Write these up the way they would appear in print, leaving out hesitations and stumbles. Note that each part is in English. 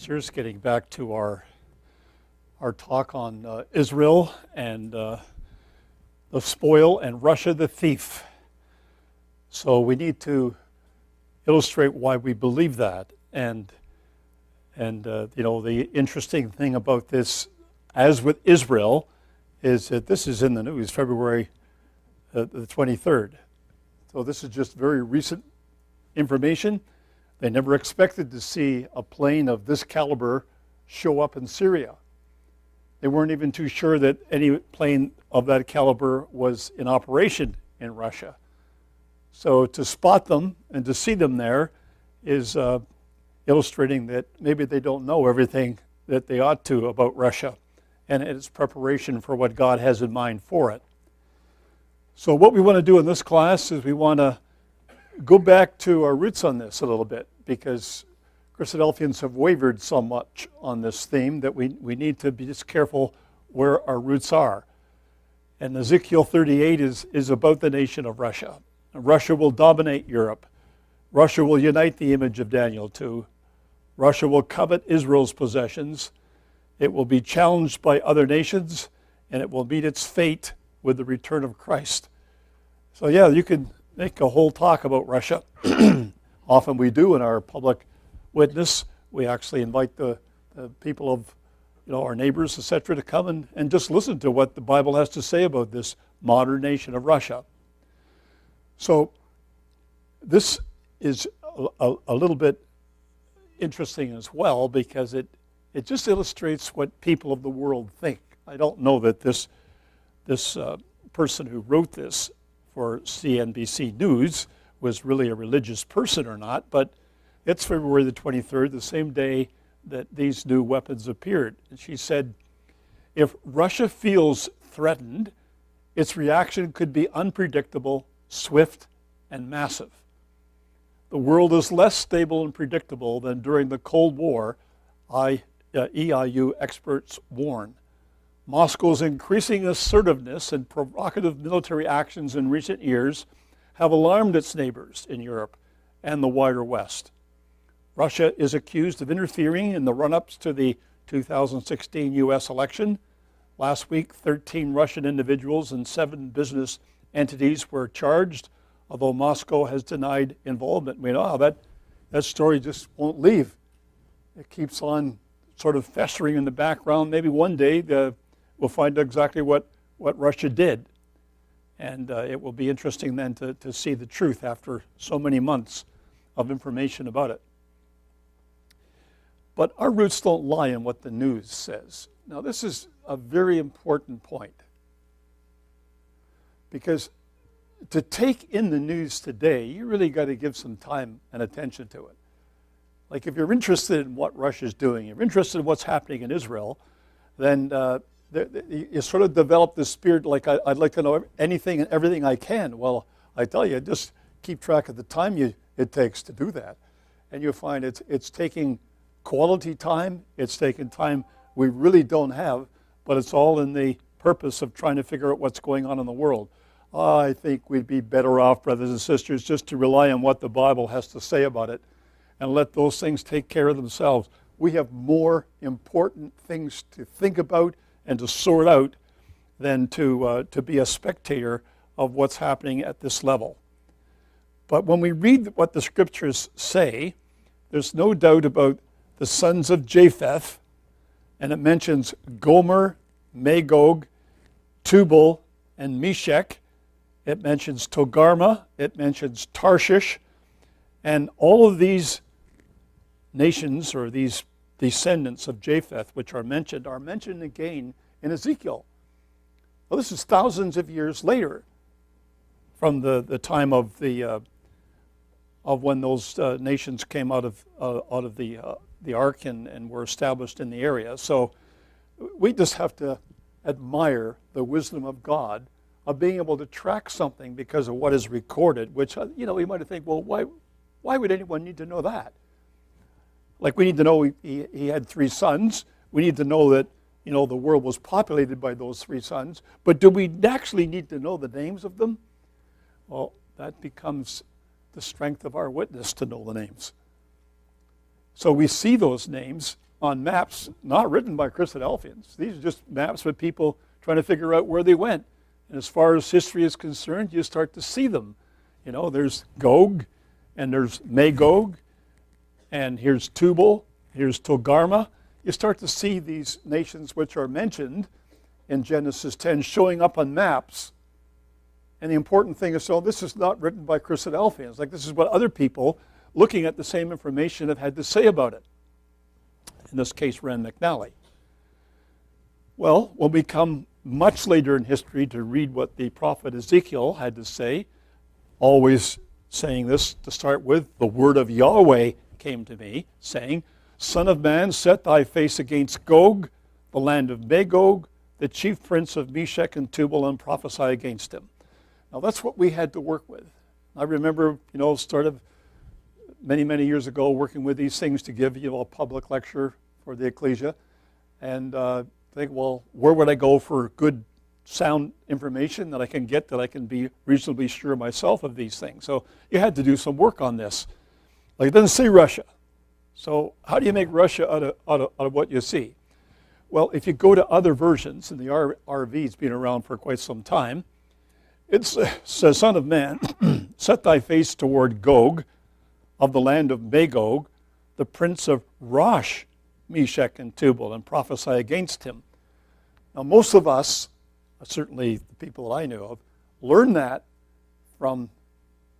sisters, getting back to our talk on Israel and the spoil and Russia the thief. So we need to illustrate why we believe that. And the interesting thing about this, as with Israel, is that this is in the news, February the 23rd. So this is just very recent information. They never expected to see a plane of this caliber show up in Syria. They weren't even too sure that any plane of that caliber was in operation in Russia. So to spot them and to see them there is illustrating that maybe they don't know everything that they ought to about Russia and its preparation for what God has in mind for it. So what we want to do in this class is we want to go back to our roots on this a little bit, because Christadelphians have wavered so much on this theme that we need to be just careful where our roots are. And Ezekiel 38 is about the nation of Russia. Russia will dominate Europe. Russia will unite the image of Daniel 2. Russia will covet Israel's possessions. It will be challenged by other nations, and it will meet its fate with the return of Christ. So yeah, you can make a whole talk about Russia. Often we do in our public witness. We actually invite the people of our neighbors, etc., to come and just listen to what the Bible has to say about this modern nation of Russia. So this is a little bit interesting as well, because it just illustrates what people of the world think. I don't know that this person who wrote this for CNBC News was really a religious person or not, but it's February the 23rd, the same day that these new weapons appeared. And she said, if Russia feels threatened, its reaction could be unpredictable, swift, and massive. The world is less stable and predictable than during the Cold War, EIU experts warn. Moscow's increasing assertiveness and provocative military actions in recent years have alarmed its neighbors in Europe and the wider West. Russia is accused of interfering in the run-ups to the 2016 U.S. election. Last week, 13 Russian individuals and 7 business entities were charged, although Moscow has denied involvement. We know how that story just won't leave. It keeps on sort of festering in the background. Maybe one day we'll find exactly what Russia did. And it will be interesting then to see the truth after so many months of information about it. But our roots don't lie in what the news says. Now, this is a very important point, because to take in the news today, you really got to give some time and attention to it. Like, if you're interested in what Russia's doing, if you're interested in what's happening in Israel, then you sort of develop this spirit, like, I'd like to know anything and everything I can. Well, I tell you, just keep track of the time it takes to do that. And you'll find it's taking quality time, it's taking time we really don't have, but it's all in the purpose of trying to figure out what's going on in the world. I think we'd be better off, brothers and sisters, just to rely on what the Bible has to say about it and let those things take care of themselves. We have more important things to think about and to sort out than to be a spectator of what's happening at this level. But when we read what the scriptures say, there's no doubt about the sons of Japheth, and it mentions Gomer, Magog, Tubal, and Meshech. It mentions Togarmah, it mentions Tarshish, and all of these nations, or these descendants of Japheth, which are mentioned again in Ezekiel. Well, this is thousands of years later from the time of when those nations came out of the ark and were established in the area. So we just have to admire the wisdom of God of being able to track something because of what is recorded, which, we might think, well, why would anyone need to know that? Like, we need to know he had 3 sons. We need to know that, the world was populated by those 3 sons. But do we actually need to know the names of them? Well, that becomes the strength of our witness to know the names. So we see those names on maps not written by Christadelphians. These are just maps with people trying to figure out where they went. And as far as history is concerned, you start to see them. You know, there's Gog, and there's Magog, and here's Tubal, here's Togarmah. You start to see these nations which are mentioned in Genesis 10 showing up on maps. And the important thing is, so this is not written by Christadelphians. Like, this is what other people looking at the same information have had to say about it. In this case, Rand McNally. Well, when we come much later in history to read what the prophet Ezekiel had to say, always saying this to start with, the word of Yahweh came to me, saying, Son of man, set thy face against Gog, the land of Magog, the chief prince of Meshech and Tubal, and prophesy against him. Now that's what we had to work with. I remember, sort of many years ago working with these things to give, a public lecture for the ecclesia, and think, well, where would I go for good, sound information that I can get, that I can be reasonably sure myself of these things? So you had to do some work on this. Like, it doesn't say Russia. So how do you make Russia out of what you see? Well, if you go to other versions, and the RV's been around for quite some time, it says, Son of man, set thy face toward Gog, of the land of Magog, the prince of Rosh, Meshech and Tubal, and prophesy against him. Now, most of us, certainly the people that I knew of, learned that from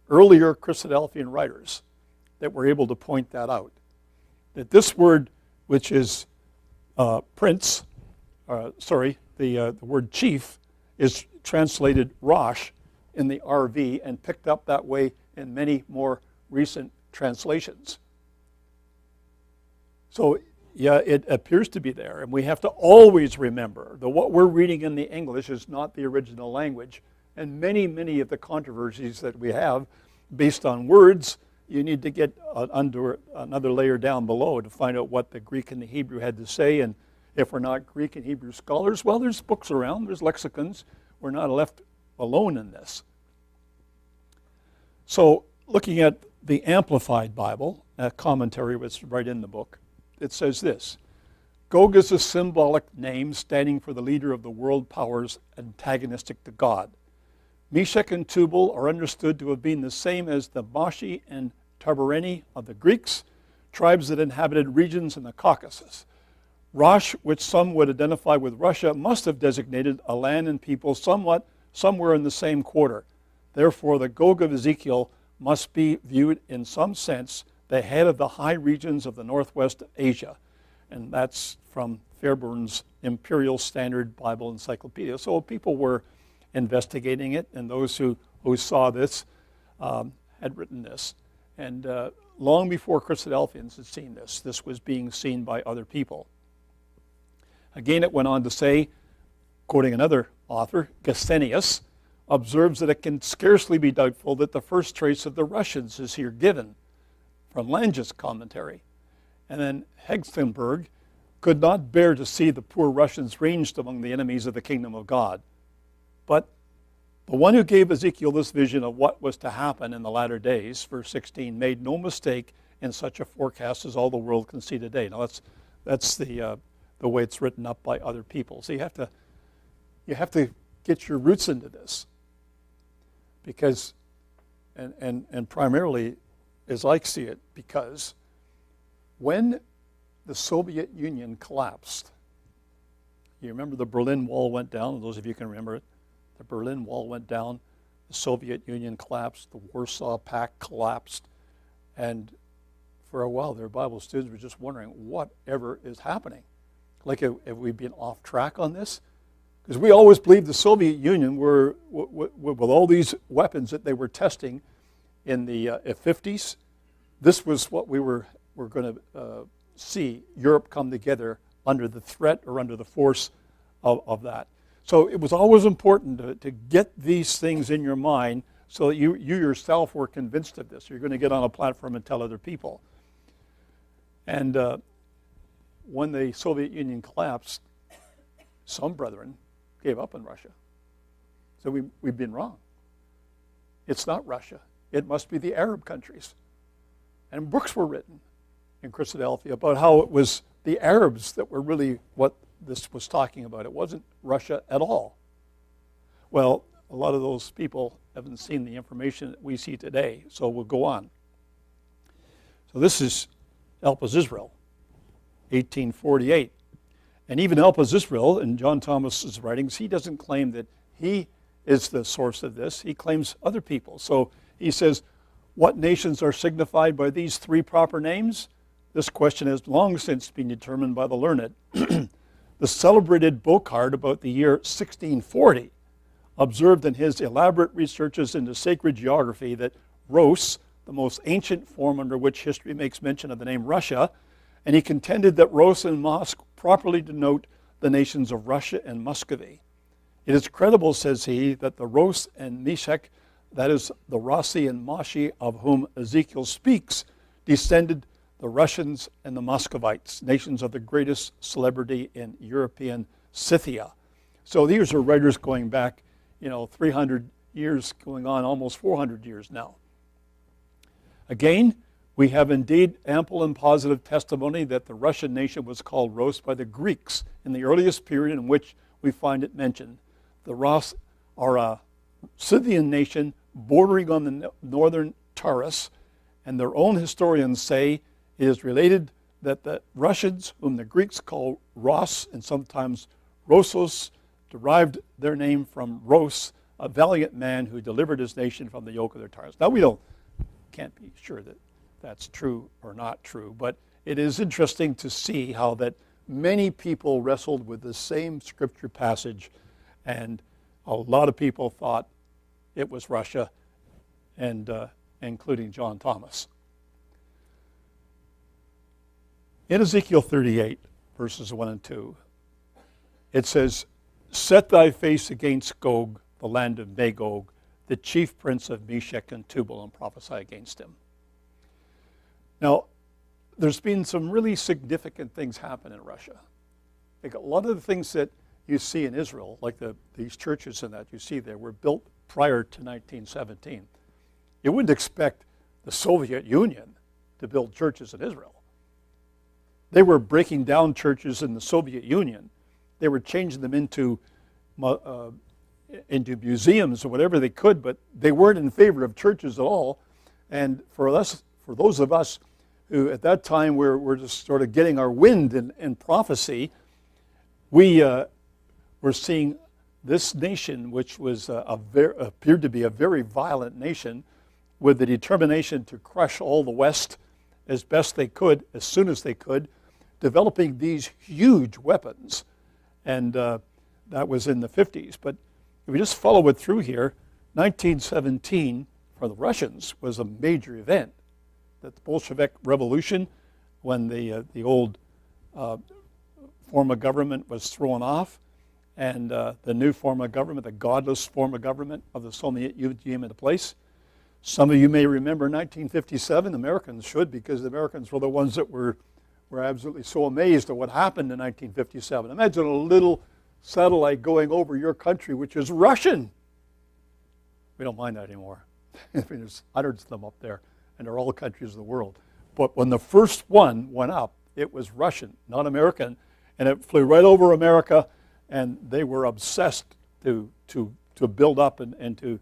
earlier Christadelphian writers that were able to point that out. That this word, which is prince, the word chief, is translated Rosh in the RV and picked up that way in many more recent translations. So, yeah, it appears to be there, and we have to always remember that what we're reading in the English is not the original language, and many of the controversies that we have based on words, you need to get under another layer down below to find out what the Greek and the Hebrew had to say. And if we're not Greek and Hebrew scholars, well, there's books around, there's lexicons. We're not left alone in this. So looking at the Amplified Bible, a commentary was right in the book, it says this: Gog is a symbolic name standing for the leader of the world powers antagonistic to God. Meshech and Tubal are understood to have been the same as the Mashi and Tabarani of the Greeks, tribes that inhabited regions in the Caucasus. Rosh, which some would identify with Russia, must have designated a land and people somewhere in the same quarter. Therefore, the Gog of Ezekiel must be viewed in some sense the head of the high regions of the northwest of Asia. And that's from Fairbairn's Imperial Standard Bible Encyclopedia. So people were investigating it, and those who saw this had written this. And long before Christadelphians had seen this was being seen by other people. Again, it went on to say, quoting another author, Gesenius, observes that it can scarcely be doubtful that the first trace of the Russians is here given, from Lange's commentary. And then Hegstenberg could not bear to see the poor Russians ranged among the enemies of the kingdom of God. But the one who gave Ezekiel this vision of what was to happen in the latter days, verse 16, made no mistake in such a forecast as all the world can see today. Now that's the way it's written up by other people. So you have to get your roots into this, because and primarily, as I see it, because when the Soviet Union collapsed, you remember the Berlin Wall went down, those of you can remember it. The Berlin Wall went down, the Soviet Union collapsed, the Warsaw Pact collapsed, and for a while their Bible students were just wondering, whatever is happening? Like, have we been off track on this? Because we always believed the Soviet Union were, with all these weapons that they were testing in the 50s, this was what we were going to see Europe come together under the threat or under the force of that. So it was always important to get these things in your mind so that you yourself were convinced of this. You're going to get on a platform and tell other people. And when the Soviet Union collapsed, some brethren gave up on Russia. So we've been wrong. It's not Russia. It must be the Arab countries. And books were written in Christadelphia about how it was the Arabs that were really what this was talking about. It wasn't Russia at all. Well, a lot of those people haven't seen the information that we see today, so we'll go on. So this is Elpis Israel, 1848. And even Elpis Israel, in John Thomas's writings, he doesn't claim that he is the source of this. He claims other people. So he says, what nations are signified by these three proper names? This question has long since been determined by the learned. The celebrated Bocard about the year 1640 observed in his elaborate researches into sacred geography that Rus, the most ancient form under which history makes mention of the name Russia, and he contended that Rus and Mosk properly denote the nations of Russia and Muscovy. It is credible, says he, that the Rus and Meshech, that is, the Rossi and Moshi of whom Ezekiel speaks, descended the Russians and the Muscovites, nations of the greatest celebrity in European Scythia. So these are writers going back, 300 years, going on almost 400 years now. Again, we have indeed ample and positive testimony that the Russian nation was called Rus by the Greeks in the earliest period in which we find it mentioned. The Rus are a Scythian nation bordering on the northern Taurus, and their own historians say it is related that the Russians, whom the Greeks call Ros and sometimes Rosos, derived their name from Ros, a valiant man who delivered his nation from the yoke of their Tartars. Now we can't be sure that that's true or not true, but it is interesting to see how that many people wrestled with the same scripture passage, and a lot of people thought it was Russia, and including John Thomas. In Ezekiel 38, verses 1 and 2, it says, "Set thy face against Gog, the land of Magog, the chief prince of Meshech and Tubal, and prophesy against him." Now, there's been some really significant things happen in Russia. Like a lot of the things that you see in Israel, like these churches and that you see there, were built prior to 1917. You wouldn't expect the Soviet Union to build churches in Israel. They were breaking down churches in the Soviet Union. They were changing them into museums or whatever they could, but they weren't in favor of churches at all. And for those of us who at that time were just sort of getting our wind in prophecy, we were seeing this nation, which was appeared to be a very violent nation, with the determination to crush all the West as best they could, as soon as they could, developing these huge weapons. And that was in the 50s. But if we just follow it through here, 1917 for the Russians was a major event. That the Bolshevik Revolution, when the old form of government was thrown off, and the new form of government, the godless form of government of the Soviet Union, came into place. Some of you may remember 1957. Americans should, because the Americans were the ones that were absolutely so amazed at what happened in 1957. Imagine a little satellite going over your country, which is Russian. We don't mind that anymore. I mean, there's hundreds of them up there, and they're all countries of the world. But when the first one went up, it was Russian, not American, and it flew right over America, and they were obsessed to build up and to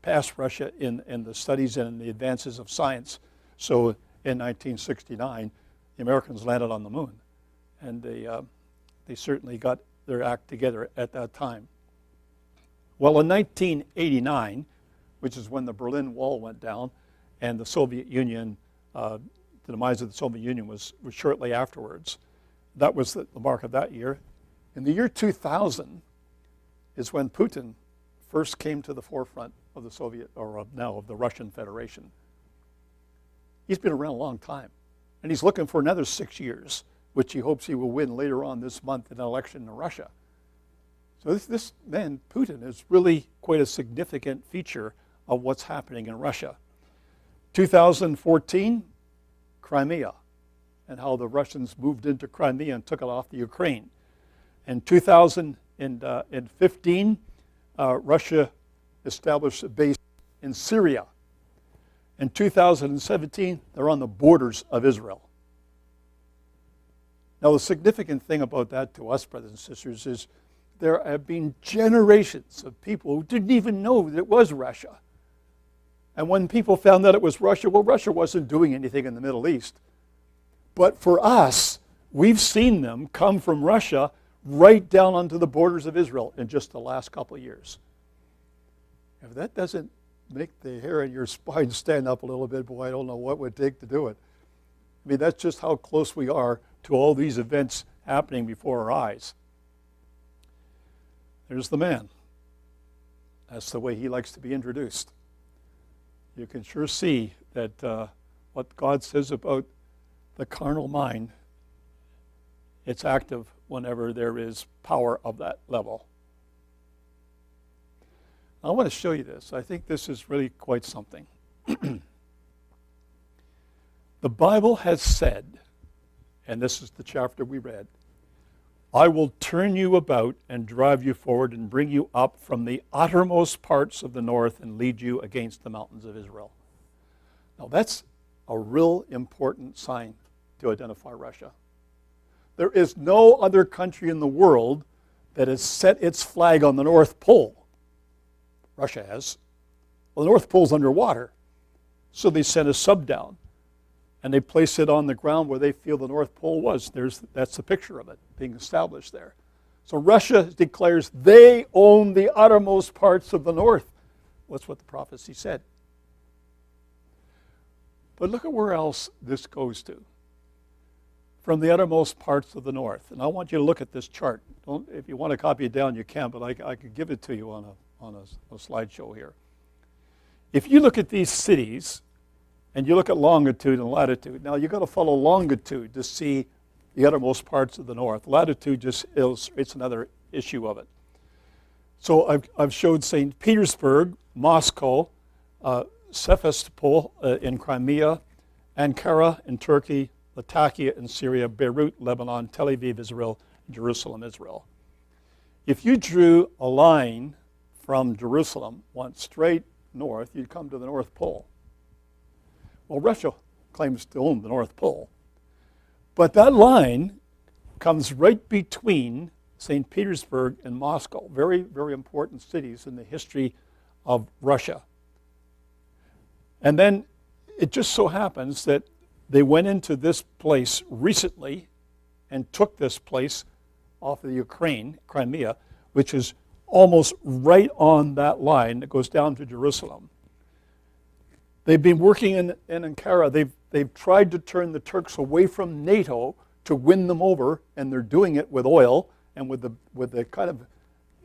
pass Russia in the studies and in the advances of science. So in 1969, the Americans landed on the moon, and they certainly got their act together at that time. Well, in 1989, which is when the Berlin Wall went down, and the Soviet Union, the demise of the Soviet Union was shortly afterwards. That was the mark of that year. In the year 2000 is when Putin first came to the forefront of the Soviet, or now of the Russian Federation. He's been around a long time, and he's looking for another 6 years, which he hopes he will win later on this month in an election in Russia. So this man, Putin, is really quite a significant feature of what's happening in Russia. 2014, Crimea, and how the Russians moved into Crimea and took it off the Ukraine. In 2015, Russia established a base in Syria. In 2017, they're on the borders of Israel. Now, the significant thing about that to us, brothers and sisters, is there have been generations of people who didn't even know that it was Russia. And when people found out it was Russia, well, Russia wasn't doing anything in the Middle East. But for us, we've seen them come from Russia right down onto the borders of Israel in just the last couple of years. If that doesn't make the hair on your spine stand up a little bit, boy, I don't know what it would take to do it. I mean, that's just how close we are to all these events happening before our eyes. There's the man. That's the way he likes to be introduced. You can sure see that what God says about the carnal mind, it's active whenever there is power of that level. I want to show you this. I think this is really quite something. The Bible has said, and this is the chapter we read, I will turn you about and drive you forward and bring you up from the uttermost parts of the north and lead you against the mountains of Israel. Now that's a real important sign to identify Russia. There is no other country in the world that has set its flag on the North Pole. Russia has. Well, the North Pole's underwater, so they sent a sub down, and they placed it on the ground where they feel the North Pole was. That's the picture of it being established there. So Russia declares they own the uttermost parts of the north. That's what the prophecy said. But look at where else this goes to. From the uttermost parts of the north. And I want you to look at this chart. If you want to copy it down, you can, but I could give it to you on a slideshow here. If you look at these cities, and you look at longitude and latitude, now you've got to follow longitude to see the uttermost parts of the north. Latitude just illustrates another issue of it. So I've showed St. Petersburg, Moscow, Sevastopol in Crimea, Ankara in Turkey, Latakia in Syria, Beirut, Lebanon, Tel Aviv, Israel, and Jerusalem, Israel. If you drew a line from Jerusalem, went straight north, you'd come to the North Pole. Well, Russia claims to own the North Pole. But that line comes right between St. Petersburg and Moscow, very, very important cities in the history of Russia. And then it just so happens that they went into this place recently and took this place off of the Ukraine, Crimea, which is almost right on that line that goes down to Jerusalem. They've been working in Ankara. They've tried to turn the Turks away from NATO to win them over, and they're doing it with oil and with the kind of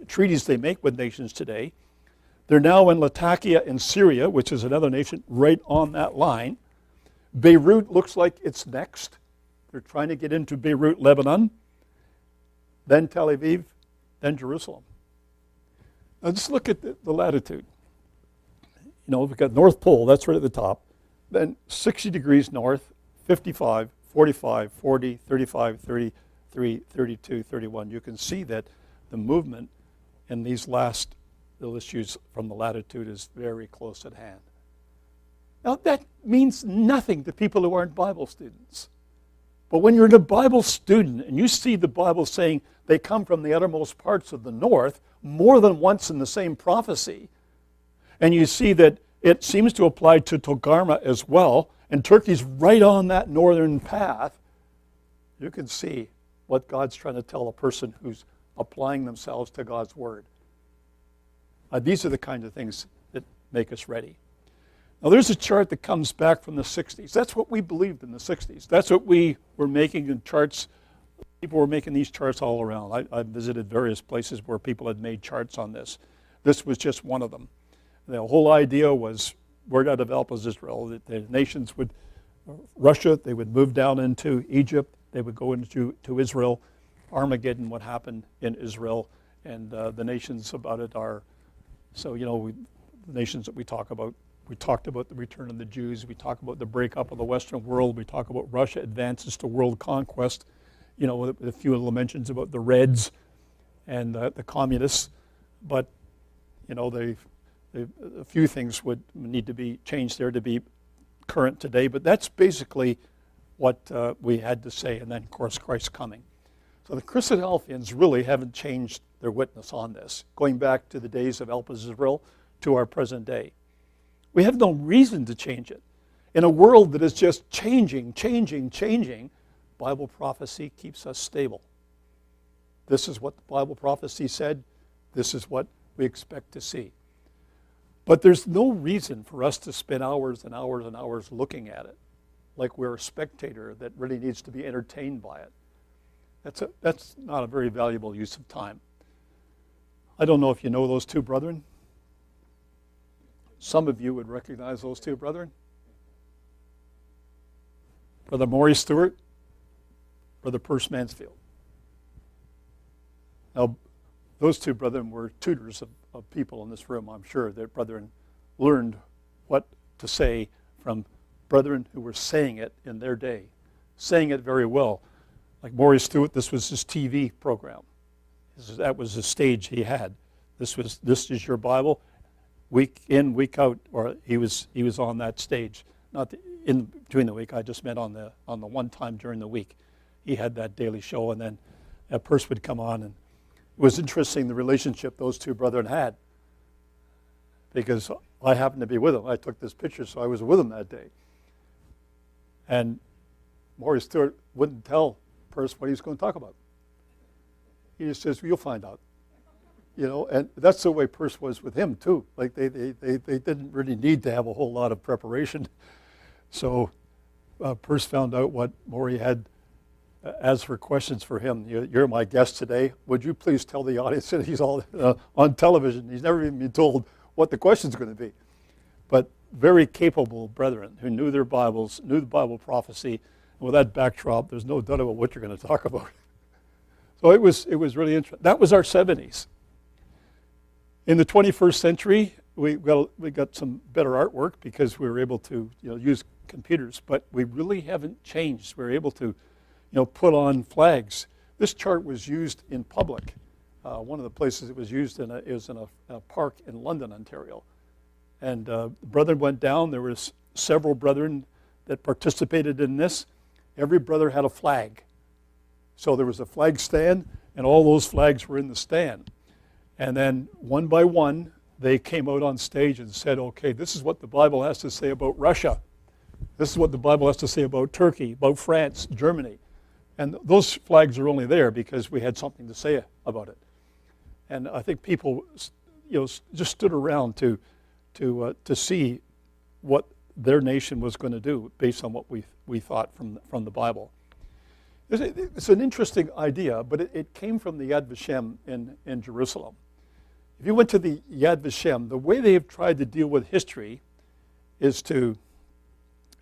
treaties they make with nations today. They're now in Latakia in Syria, which is another nation right on that line. Beirut looks like it's next. They're trying to get into Beirut, Lebanon, then Tel Aviv, then Jerusalem. Now just look at the latitude. You know, we've got North Pole, that's right at the top. Then 60 degrees north, 55, 45, 40, 35, 33, 32, 31. You can see that the movement in these last little issues from the latitude is very close at hand. Now, that means nothing to people who aren't Bible students. But when you're a Bible student and you see the Bible saying they come from the uttermost parts of the north more than once in the same prophecy, and you see that it seems to apply to Togarmah as well, and Turkey's right on that northern path, you can see what God's trying to tell a person who's applying themselves to God's Word. These are the kind of things that make us ready. Now, there's a chart that comes back from the 60s. That's what we believed in the 60s. That's what we were making in charts. People were making these charts all around. I visited various places where people had made charts on this. This was just one of them. The whole idea was we're going to develop as Israel. The nations would, Russia, they would move down into Egypt. They would go into Israel. Armageddon would happen in Israel. And the nations about it are, so, you know, the nations that we talk about, we talked about the return of the Jews. We talk about the breakup of the Western world. We talk about Russia advances to world conquest. You know, with a few little mentions about the Reds and the communists. But, you know, a few things would need to be changed there to be current today, but that's basically what we had to say, and then, of course, Christ's coming. So the Christadelphians really haven't changed their witness on this, going back to the days of Israel to our present day. We have no reason to change it. In a world that is just changing, Bible prophecy keeps us stable. This is what the Bible prophecy said. This is what we expect to see. But there's no reason for us to spend hours and hours and hours looking at it like we're a spectator that really needs to be entertained by it. That's not a very valuable use of time. I don't know if you know those two brethren. Some of you would recognize those two brethren. Brother Maury Stewart, Brother Perce Mansfield. Now, those two brethren were tutors of people in this room. I'm sure their brethren learned what to say from brethren who were saying it in their day, saying it very well. Like Maury Stewart, this was his TV program. That was the stage he had. This is your Bible, week in, week out, or he was on that stage. Not in between the week. I just meant on the one time during the week. He had that daily show, and then a Perce would come on, and it was interesting the relationship those two brethren had, because I happened to be with them. I took this picture, so I was with them that day. And Maury Stewart wouldn't tell Perce what he was going to talk about. He just says, "You'll find out." And that's the way Perce was with him too. Like they didn't really need to have a whole lot of preparation. So Perce found out what Maury had as for questions for him. You're my guest today. Would you please tell the audience that he's all on television? He's never even been told what the question's going to be. But very capable brethren who knew their Bibles, knew the Bible prophecy. And with that backdrop, there's no doubt about what you're going to talk about. So it was really interesting. That was our 70s. In the 21st century, we got some better artwork because we were able to use computers, but we really haven't changed. We were able to put on flags. This chart was used in public. One of the places it was used in is in a park in London, Ontario. And the brethren went down. There was several brethren that participated in this. Every brother had a flag. So there was a flag stand, and all those flags were in the stand. And then one by one, they came out on stage and said, okay, this is what the Bible has to say about Russia. This is what the Bible has to say about Turkey, about France, Germany. And those flags are only there because we had something to say about it. And I think people just stood around to see what their nation was going to do based on what we thought from the Bible. It's an interesting idea, but it came from the Yad Vashem in Jerusalem. If you went to the Yad Vashem, the way they have tried to deal with history is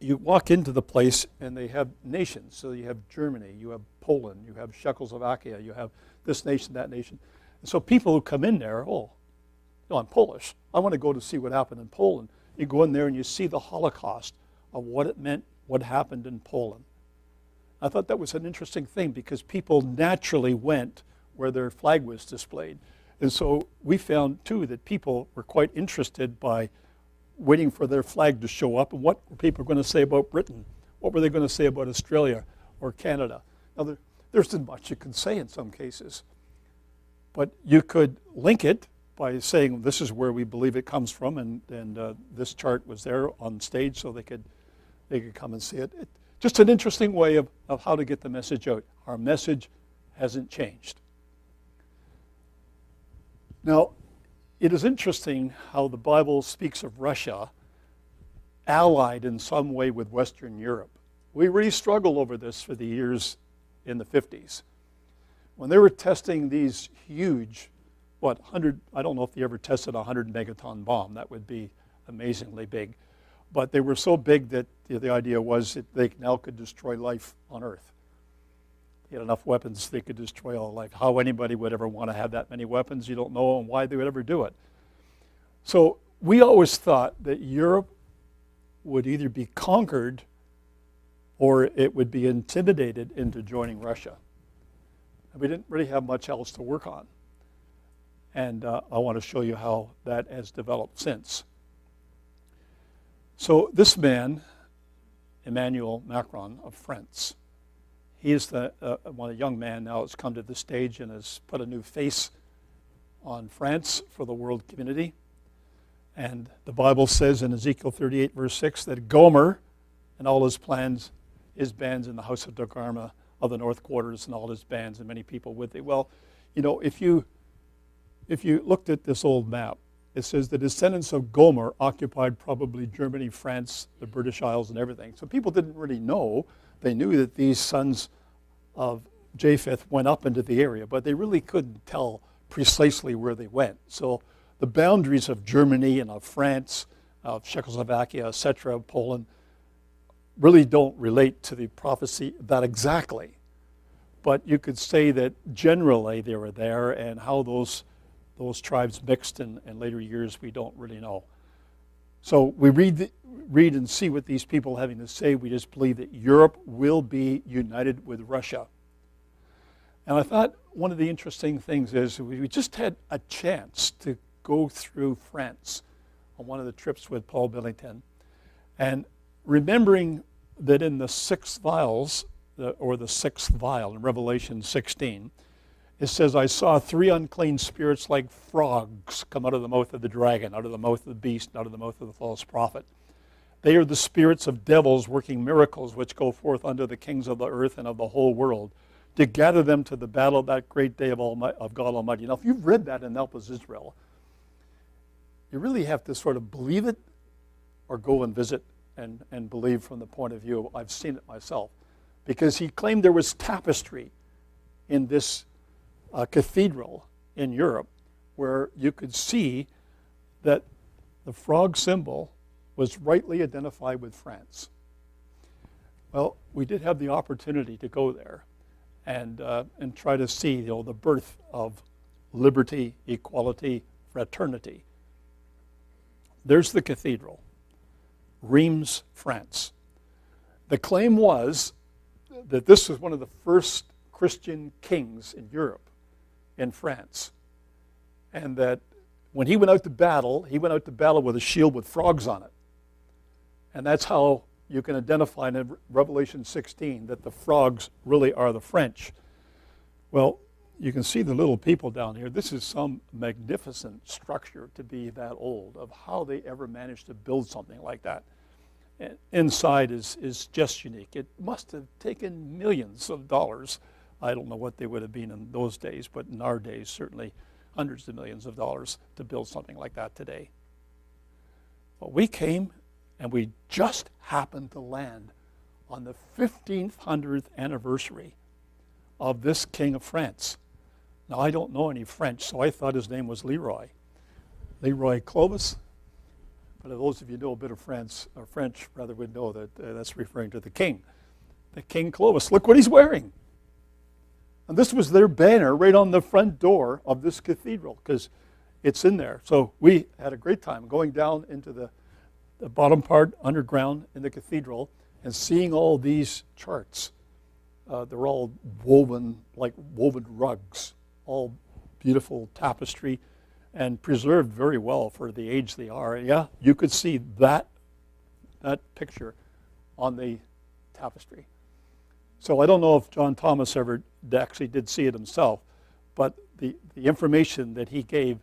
you walk into the place and they have nations. So you have Germany, you have Poland, you have Czechoslovakia, you have this nation, that nation. And so people who come in there, I'm Polish. I want to go to see what happened in Poland. You go in there and you see the Holocaust of what it meant, what happened in Poland. I thought that was an interesting thing because people naturally went where their flag was displayed. And so we found, too, that people were quite interested by waiting for their flag to show up and what were people going to say about Britain? What were they going to say about Australia or Canada? Now, there isn't much you can say in some cases, but you could link it by saying this is where we believe it comes from, and this chart was there on stage so they could come and see it. Just an interesting way of how to get the message out. Our message hasn't changed. Now, it is interesting how the Bible speaks of Russia allied in some way with Western Europe. We really struggled over this for the years in the 50s. When they were testing these huge, I don't know if they ever tested a 100 megaton bomb. That would be amazingly big. But they were so big that the idea was that they now could destroy life on Earth. They had enough weapons, they could destroy all life. How anybody would ever want to have that many weapons, you don't know, and why they would ever do it. So we always thought that Europe would either be conquered or it would be intimidated into joining Russia. And we didn't really have much else to work on. And I want to show you how that has developed since. So this man Emmanuel Macron of France. He is a young man now has come to the stage and has put a new face on France for the world community. And the Bible says in Ezekiel 38, verse 6, that Gomer and all his plans, his bands in the house of Togarmah of the north quarters and all his bands and many people with it. Well, if you looked at this old map, it says the descendants of Gomer occupied probably Germany, France, the British Isles, and everything. So people didn't really know. They knew that these sons of Japheth went up into the area, but they really couldn't tell precisely where they went. So the boundaries of Germany and of France, of Czechoslovakia, etc., Poland, really don't relate to the prophecy that exactly. But you could say that generally they were there, and how those tribes mixed in later years, we don't really know. So we read and see what these people are having to say. We just believe that Europe will be united with Russia. And I thought one of the interesting things is we just had a chance to go through France on one of the trips with Paul Billington. And remembering that in the sixth vials, or the sixth vial in Revelation 16, it says, I saw 3 unclean spirits like frogs come out of the mouth of the dragon, out of the mouth of the beast, out of the mouth of the false prophet. They are the spirits of devils working miracles which go forth unto the kings of the earth and of the whole world to gather them to the battle of that great day of God Almighty. Now, if you've read that in Help Us Israel, you really have to sort of believe it or go and visit and believe from the point of view of I've seen it myself. Because he claimed there was tapestry in this cathedral in Europe where you could see that the frog symbol was rightly identified with France. Well, we did have the opportunity to go there and try to see the birth of liberty, equality, fraternity. There's the cathedral, Reims, France. The claim was that this was one of the first Christian kings in Europe, in France. And that when he went out to battle with a shield with frogs on it. And that's how you can identify in Revelation 16 that the frogs really are the French. Well, you can see the little people down here. This is some magnificent structure to be that old, of how they ever managed to build something like that. And inside is just unique. It must have taken millions of dollars. I don't know what they would have been in those days, but in our days, certainly hundreds of millions of dollars to build something like that today. Well, we came and we just happened to land on the 1500th anniversary of this king of France. Now, I don't know any French, so I thought his name was Leroy Clovis. But if those of you who know a bit of French would know that that's referring to the king Clovis. Look what he's wearing. And this was their banner right on the front door of this cathedral, because it's in there. So we had a great time going down into the bottom part, underground in the cathedral, and seeing all these charts. They're all woven rugs, all beautiful tapestry, and preserved very well for the age they are. Yeah, you could see that picture on the tapestry. So I don't know if John Thomas ever actually did see it himself, but the information that he gave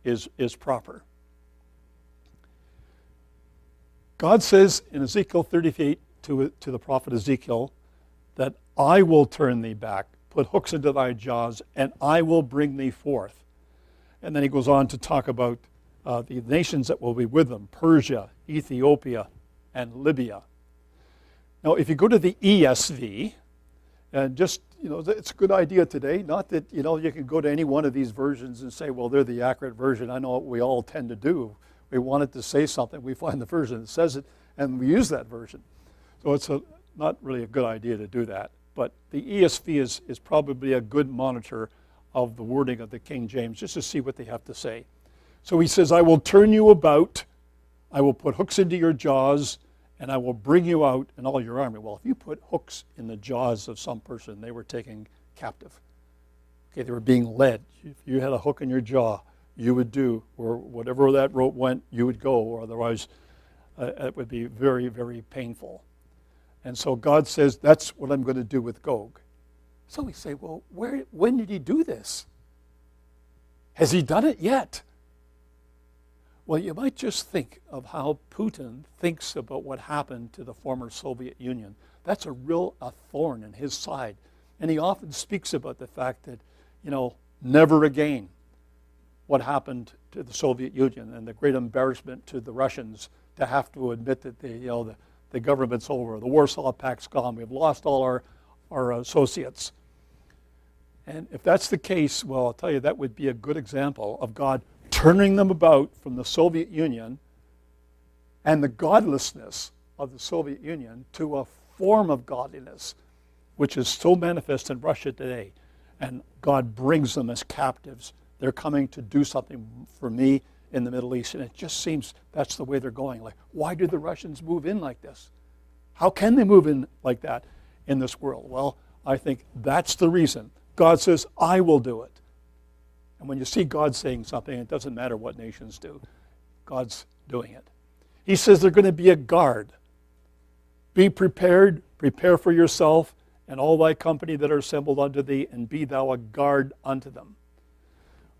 is proper. God says in Ezekiel 38 to the prophet Ezekiel that I will turn thee back, put hooks into thy jaws, and I will bring thee forth. And then he goes on to talk about the nations that will be with them, Persia, Ethiopia, and Libya. Now, if you go to the ESV, and just, it's a good idea today, not that, you can go to any one of these versions and say, well, they're the accurate version. I know what we all tend to do. We want it to say something. We find the version that says it, and we use that version. So it's not really a good idea to do that. But the ESV is probably a good monitor of the wording of the King James, just to see what they have to say. So he says, I will turn you about, I will put hooks into your jaws, and I will bring you out in all your army. Well, if you put hooks in the jaws of some person, they were taken captive. Okay, they were being led. If you had a hook in your jaw, you would do, or whatever that rope went, you would go, or otherwise it would be very, very painful. And so God says, that's what I'm going to do with Gog. So we say, well, when did he do this? Has he done it yet? Well, you might just think of how Putin thinks about what happened to the former Soviet Union. That's a thorn in his side. And he often speaks about the fact that, never again what happened to the Soviet Union and the great embarrassment to the Russians to have to admit that the government's over, the Warsaw Pact's gone, we've lost all our associates. And if that's the case, well, I'll tell you, that would be a good example of God turning them about from the Soviet Union and the godlessness of the Soviet Union to a form of godliness, which is so manifest in Russia today. And God brings them as captives. They're coming to do something for me in the Middle East. And it just seems that's the way they're going. Like, why do the Russians move in like this? How can they move in like that in this world? Well, I think that's the reason. God says, I will do it. And when you see God saying something, it doesn't matter what nations do. God's doing it. He says they're going to be a guard. Be prepared, prepare for yourself, and all thy company that are assembled unto thee, and be thou a guard unto them.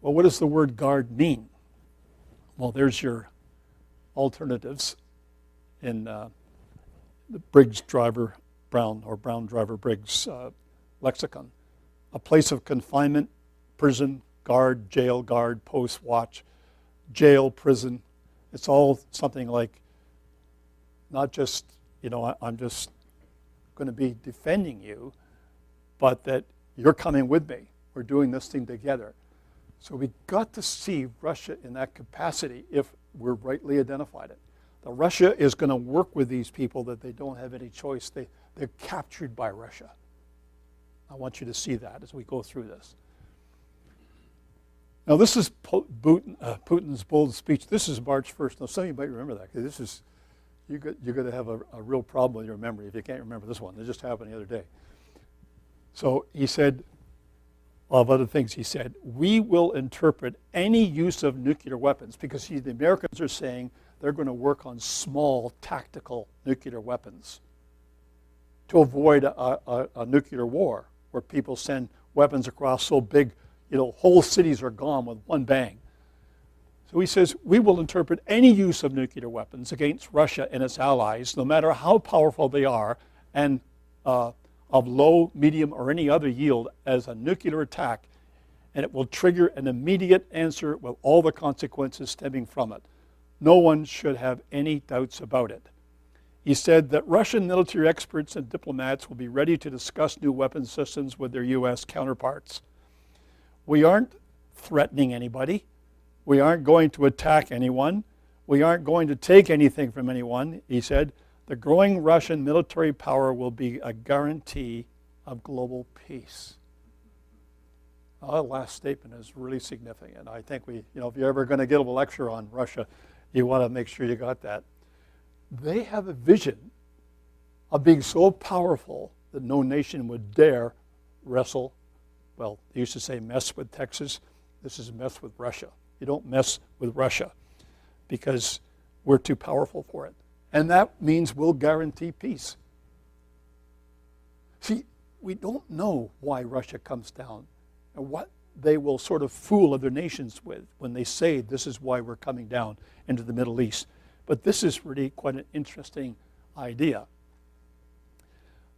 Well, what does the word guard mean? Well, there's your alternatives in the Briggs Driver Brown or Brown Driver Briggs lexicon. A place of confinement, prison, guard, jail, guard, post, watch, jail, prison. It's all something like not just, I'm just going to be defending you, but that you're coming with me. We're doing this thing together. So we got to see Russia in that capacity if we're rightly identified it. Now, Russia is going to work with these people that they don't have any choice. They're captured by Russia. I want you to see that as we go through this. Now, this is Putin's bold speech. This is March 1st. Now, some of you might remember that, because this is, you're going to have a real problem with your memory if you can't remember this one. It just happened the other day. So he said, of other things, he said, we will interpret any use of nuclear weapons, because the Americans are saying they're going to work on small tactical nuclear weapons to avoid a nuclear war where people send weapons across so big, whole cities are gone with one bang. So he says, we will interpret any use of nuclear weapons against Russia and its allies, no matter how powerful they are, and of low, medium, or any other yield, as a nuclear attack, and it will trigger an immediate answer with all the consequences stemming from it. No one should have any doubts about it. He said that Russian military experts and diplomats will be ready to discuss new weapon systems with their U.S. counterparts. We aren't threatening anybody. We aren't going to attack anyone. We aren't going to take anything from anyone, he said. The growing Russian military power will be a guarantee of global peace. Now, that last statement is really significant. I think if you're ever going to give a lecture on Russia, you want to make sure you got that. They have a vision of being so powerful that no nation would dare wrestle. Well, they used to say mess with Texas. This is mess with Russia. You don't mess with Russia because we're too powerful for it. And that means we'll guarantee peace. See, we don't know why Russia comes down and what they will sort of fool other nations with when they say this is why we're coming down into the Middle East. But this is really quite an interesting idea.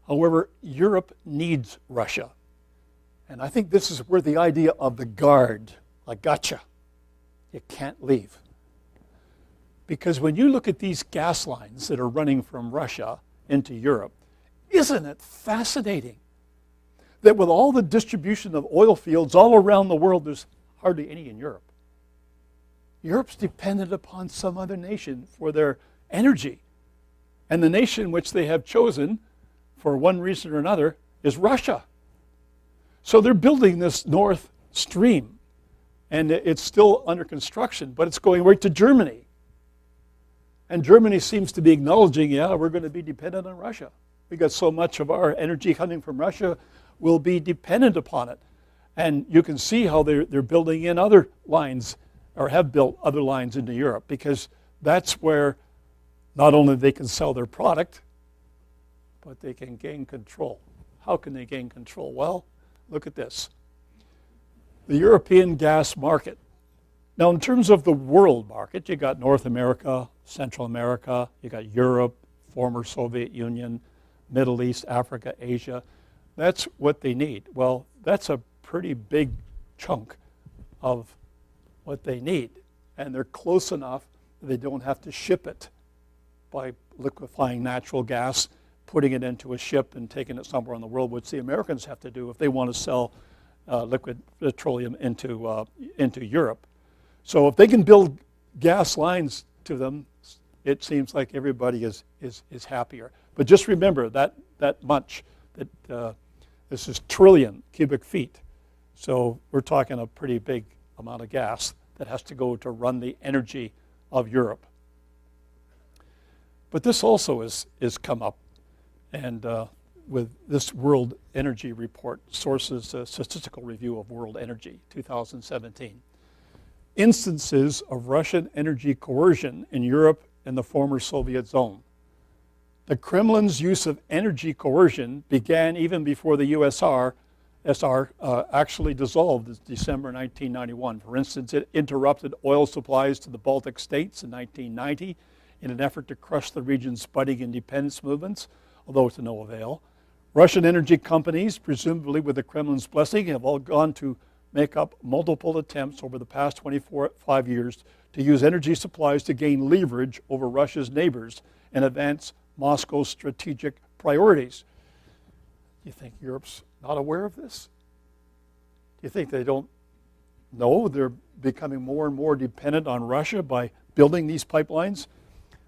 However, Europe needs Russia. And I think this is where the idea of the guard, I gotcha, you can't leave. Because when you look at these gas lines that are running from Russia into Europe, isn't it fascinating that with all the distribution of oil fields all around the world, there's hardly any in Europe. Europe's dependent upon some other nation for their energy. And the nation which they have chosen, for one reason or another, is Russia. So they're building this North Stream, and it's still under construction, but it's going right to Germany. And Germany seems to be acknowledging, yeah, we're going to be dependent on Russia. We got so much of our energy coming from Russia, we'll be dependent upon it. And you can see how they're building in other lines, or have built other lines into Europe, because that's where not only they can sell their product, but they can gain control. How can they gain control? Well, look at this. The European gas market. Now, in terms of the world market, you got North America, Central America, you got Europe, former Soviet Union, Middle East, Africa, Asia. That's what they need. Well, that's a pretty big chunk of what they need. And they're close enough that they don't have to ship it by liquefying natural gas, putting it into a ship and taking it somewhere in the world, which the Americans have to do if they want to sell liquid petroleum into Europe. So if they can build gas lines to them, it seems like everybody is happier. But just remember that much, that this is trillion cubic feet. So we're talking a pretty big amount of gas that has to go to run the energy of Europe. But this also is come up, and with this World Energy Report, Sources Statistical Review of World Energy, 2017. Instances of Russian energy coercion in Europe and the former Soviet zone. The Kremlin's use of energy coercion began even before the USSR actually dissolved in December 1991. For instance, it interrupted oil supplies to the Baltic states in 1990 in an effort to crush the region's budding independence movements, although to no avail. Russian energy companies, presumably with the Kremlin's blessing, have all gone to make up multiple attempts over the past 25 years to use energy supplies to gain leverage over Russia's neighbors and advance Moscow's strategic priorities. Do you think Europe's not aware of this? Do you think they don't know they're becoming more and more dependent on Russia by building these pipelines?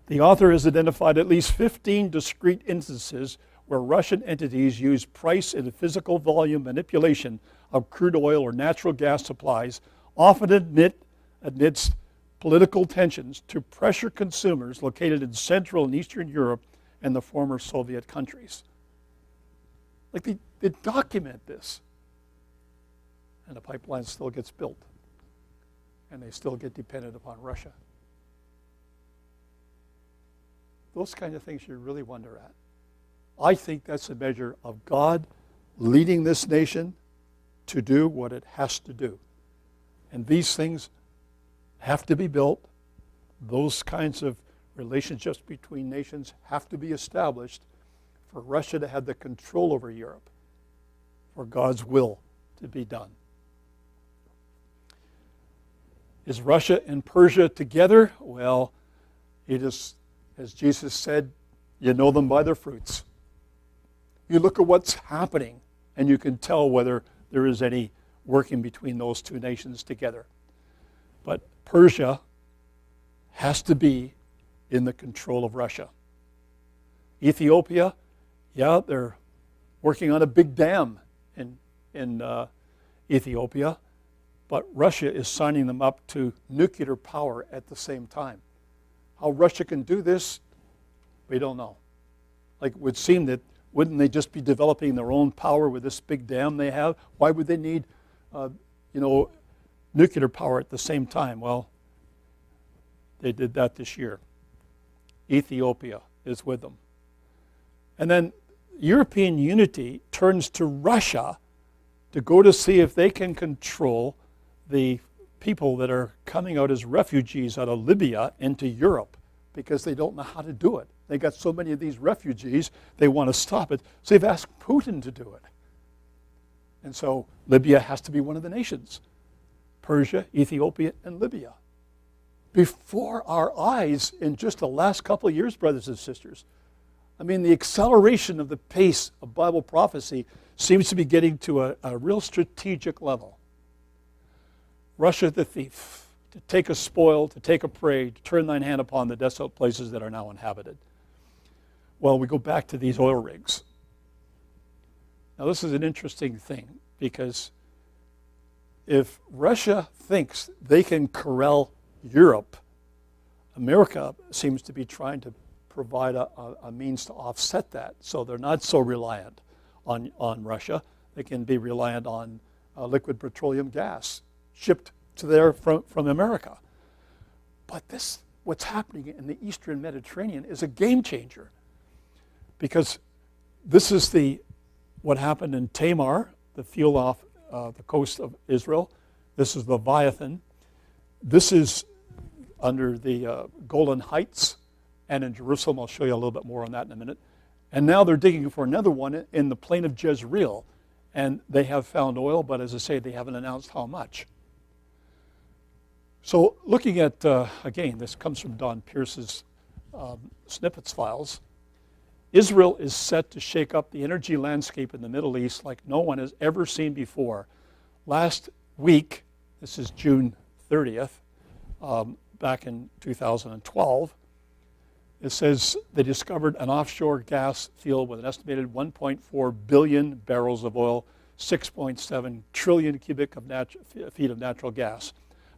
The author has identified at least 15 discrete instances where Russian entities use price and physical volume manipulation of crude oil or natural gas supplies, often amidst political tensions, to pressure consumers located in Central and Eastern Europe and the former Soviet countries. Like they document this, and the pipeline still gets built, and they still get dependent upon Russia. Those kind of things you really wonder at. I think that's a measure of God leading this nation to do what it has to do. And these things have to be built. Those kinds of relationships between nations have to be established for Russia to have the control over Europe, for God's will to be done. Is Russia and Persia together? Well, it is, as Jesus said, you know them by their fruits. You look at what's happening, and you can tell whether there is any working between those two nations together. But Persia has to be in the control of Russia. Ethiopia, yeah, they're working on a big dam in Ethiopia, but Russia is signing them up to nuclear power at the same time. How Russia can do this, we don't know. Like, it would seem that wouldn't they just be developing their own power with this big dam they have? Why would they need, nuclear power at the same time? Well, they did that this year. Ethiopia is with them. And then European unity turns to Russia to go to see if they can control the people that are coming out as refugees out of Libya into Europe, because they don't know how to do it. They got so many of these refugees, they want to stop it. So they've asked Putin to do it. And so Libya has to be one of the nations. Persia, Ethiopia, and Libya. Before our eyes in just the last couple of years, brothers and sisters. I mean, the acceleration of the pace of Bible prophecy seems to be getting to a real strategic level. Russia the thief, to take a spoil, to take a prey, to turn thine hand upon the desolate places that are now inhabited. Well, we go back to these oil rigs. Now, this is an interesting thing, because if Russia thinks they can corral Europe, America seems to be trying to provide a means to offset that, so they're not so reliant on Russia. They can be reliant on liquid petroleum gas shipped to there from America. But what's happening in the Eastern Mediterranean is a game changer, because This is what happened in Tamar, the field off the coast of Israel. This is Leviathan. This is under the Golan Heights and in Jerusalem. I'll show you a little bit more on that in a minute. And now they're digging for another one in the plain of Jezreel. And they have found oil, but as I say, they haven't announced how much. So looking at, again, this comes from Don Pierce's snippets files. Israel is set to shake up the energy landscape in the Middle East like no one has ever seen before. Last week, this is June 30th, back in 2012, it says they discovered an offshore gas field with an estimated 1.4 billion barrels of oil, 6.7 trillion cubic feet of natural gas.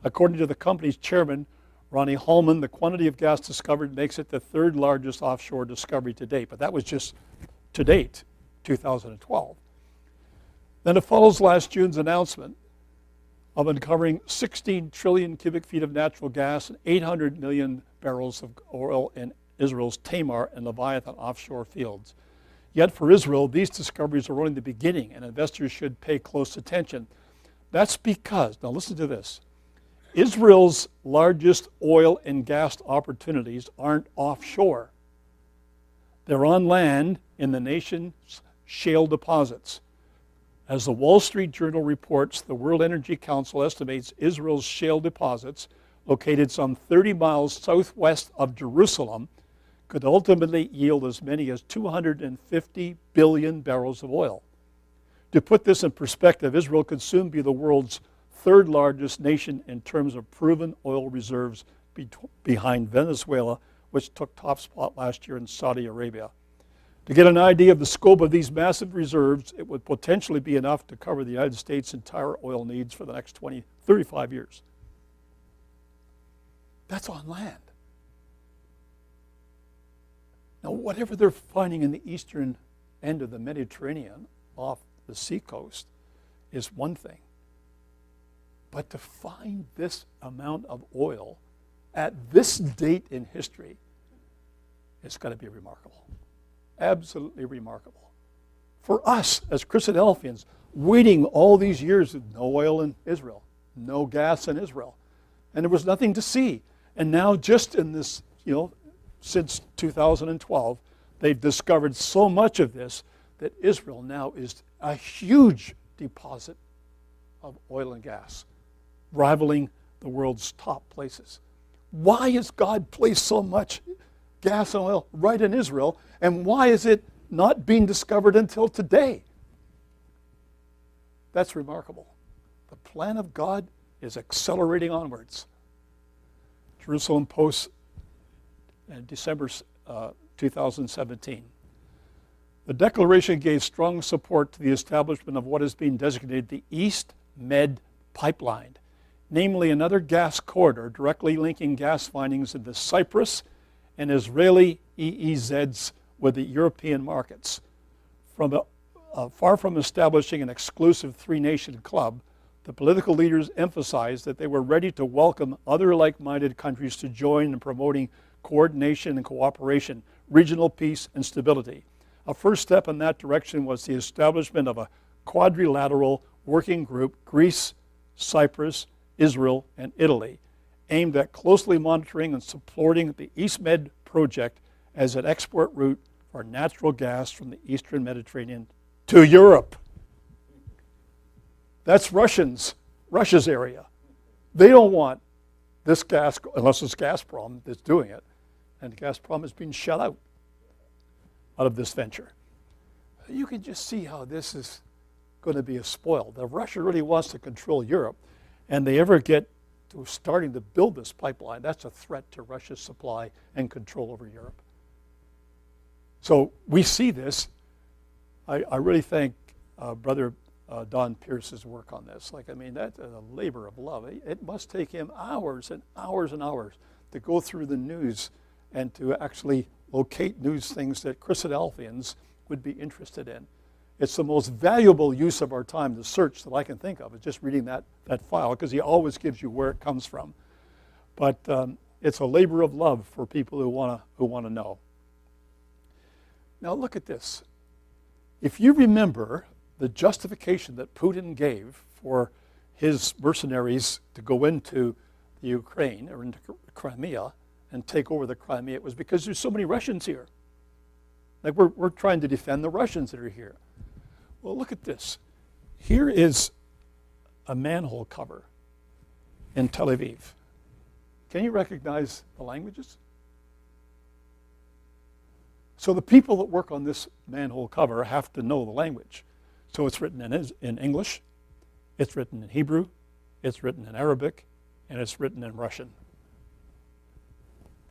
According to the company's chairman, Ronnie Holman, the quantity of gas discovered makes it the third largest offshore discovery to date. But that was just to date, 2012. Then it follows last June's announcement of uncovering 16 trillion cubic feet of natural gas and 800 million barrels of oil in Israel's Tamar and Leviathan offshore fields. Yet for Israel, these discoveries are only the beginning, and investors should pay close attention. That's because, now listen to this, Israel's largest oil and gas opportunities aren't offshore. They're on land in the nation's shale deposits. As the Wall Street Journal reports, the World Energy Council estimates Israel's shale deposits, located some 30 miles southwest of Jerusalem, could ultimately yield as many as 250 billion barrels of oil. To put this in perspective, Israel could soon be the world's third largest nation in terms of proven oil reserves behind Venezuela, which took top spot last year in Saudi Arabia. To get an idea of the scope of these massive reserves, it would potentially be enough to cover the United States' entire oil needs for the next 35 years. That's on land. Now, whatever they're finding in the eastern end of the Mediterranean, off the seacoast, is one thing. But to find this amount of oil at this date in history, it's got to be remarkable. Absolutely remarkable. For us, as Christadelphians, waiting all these years with no oil in Israel, no gas in Israel, and there was nothing to see. And now just in this, since 2012, they've discovered so much of this that Israel now is a huge deposit of oil and gas, rivaling the world's top places. Why has God placed so much gas and oil right in Israel, and why is it not being discovered until today? That's remarkable. The plan of God is accelerating onwards. Jerusalem Post, December 2017. The declaration gave strong support to the establishment of what is being designated the East Med Pipeline, namely another gas corridor directly linking gas findings in the Cyprus and Israeli EEZs with the European markets. Far from establishing an exclusive three-nation club, the political leaders emphasized that they were ready to welcome other like-minded countries to join in promoting coordination and cooperation, regional peace and stability. A first step in that direction was the establishment of a quadrilateral working group, Greece, Cyprus, Israel, and Italy, aimed at closely monitoring and supporting the EastMed project as an export route for natural gas from the Eastern Mediterranean to Europe. That's Russia's area. They don't want this gas, unless it's Gazprom that's doing it, and Gazprom is being shut out of this venture. You can just see how this is going to be a spoil. If Russia really wants to control Europe, and they ever get to starting to build this pipeline, that's a threat to Russia's supply and control over Europe. So we see this. I really thank Brother Don Pierce's work on this. That's a labor of love. It must take him hours and hours and hours to go through the news and to actually locate news things that Christadelphians would be interested in. It's the most valuable use of our time, the search that I can think of, is just reading that file, because he always gives you where it comes from. But it's a labor of love for people who want to know. Now look at this. If you remember the justification that Putin gave for his mercenaries to go into the Ukraine or into Crimea and take over the Crimea, it was because there's so many Russians here. Like we're trying to defend the Russians that are here. Well, look at this. Here is a manhole cover in Tel Aviv. Can you recognize the languages? So the people that work on this manhole cover have to know the language. So it's written in English, it's written in Hebrew, it's written in Arabic, and it's written in Russian.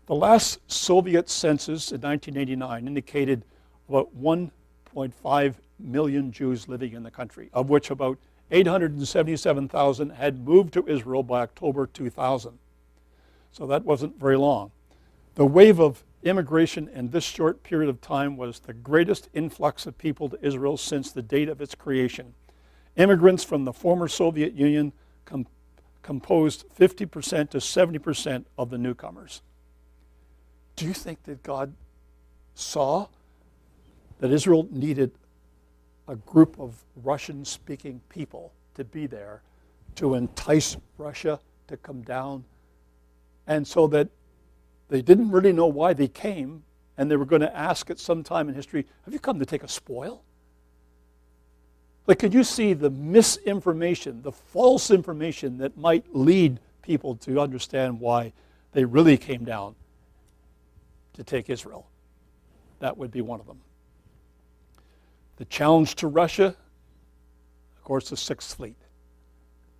The last Soviet census in 1989 indicated about 1.5 million Jews living in the country, of which about 877,000 had moved to Israel by October 2000. So that wasn't very long. The wave of immigration in this short period of time was the greatest influx of people to Israel since the date of its creation. Immigrants from the former Soviet Union composed 50% to 70% of the newcomers. Do you think that God saw that Israel needed a group of Russian-speaking people to be there to entice Russia to come down, and so that they didn't really know why they came, and they were going to ask at some time in history, have you come to take a spoil? Like, could you see the misinformation, the false information that might lead people to understand why they really came down to take Israel? That would be one of them. The challenge to Russia, of course, the Sixth Fleet.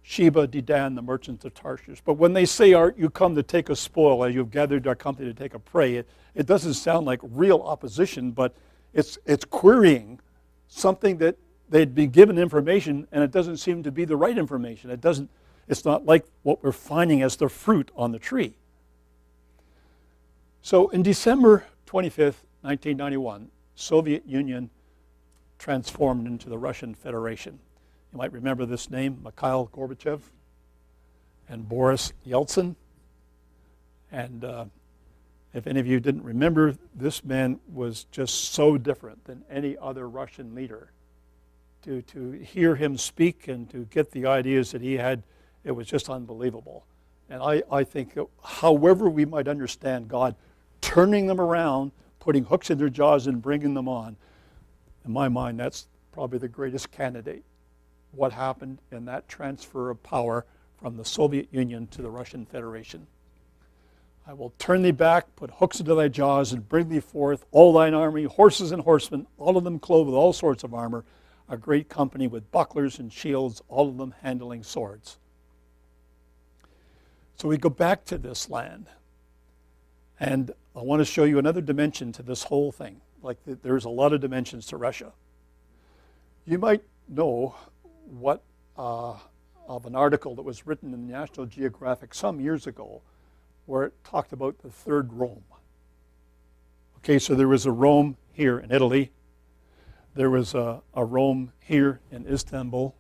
Sheba, Dedan, the merchants of Tarshish. But when they say, "Art, you come to take a spoil, as you've gathered our company to take a prey," it doesn't sound like real opposition, but it's querying something that they'd been given information, and it doesn't seem to be the right information. It's not like what we're finding as the fruit on the tree. So in December 25th, 1991, Soviet Union transformed into the Russian Federation. You might remember this name, Mikhail Gorbachev and Boris Yeltsin. And if any of you didn't remember, this man was just so different than any other Russian leader. To hear him speak and to get the ideas that he had, it was just unbelievable. And I think that however we might understand God turning them around, putting hooks in their jaws and bringing them on, in my mind, that's probably the greatest candidate. What happened in that transfer of power from the Soviet Union to the Russian Federation. I will turn thee back, put hooks into thy jaws, and bring thee forth all thine army, horses and horsemen, all of them clothed with all sorts of armor, a great company with bucklers and shields, all of them handling swords. So we go back to this land, and I want to show you another dimension to this whole thing. Like there's a lot of dimensions to Russia. You might know what of an article that was written in National Geographic some years ago where it talked about the third Rome. Okay, so there was a Rome here in Italy. There was a Rome here in Istanbul.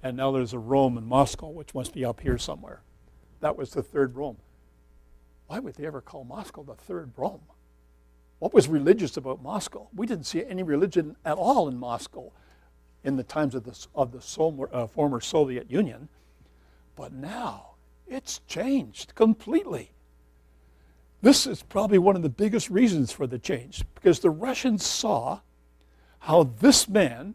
And now there's a Rome in Moscow, which must be up here somewhere. That was the third Rome. Why would they ever call Moscow the third Rome? What was religious about Moscow? We didn't see any religion at all in Moscow in the times of the former Soviet Union. But now, it's changed completely. This is probably one of the biggest reasons for the change, because the Russians saw how this man,